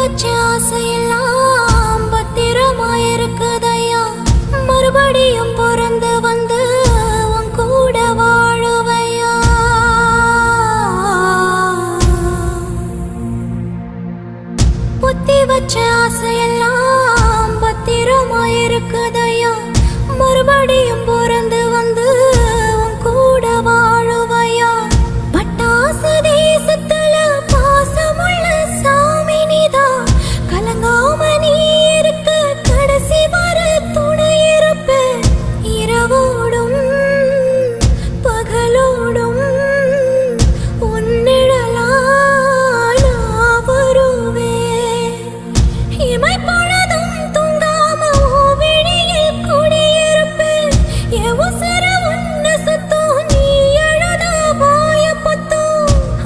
வச்ச ஆசையெல்லாம் பத்திரமாயிருக்குதையா. மறுபடியும் பிறந்து வந்து உன் கூட வாழுவையா. புத்தி வச்ச ஆசையெல்லாம்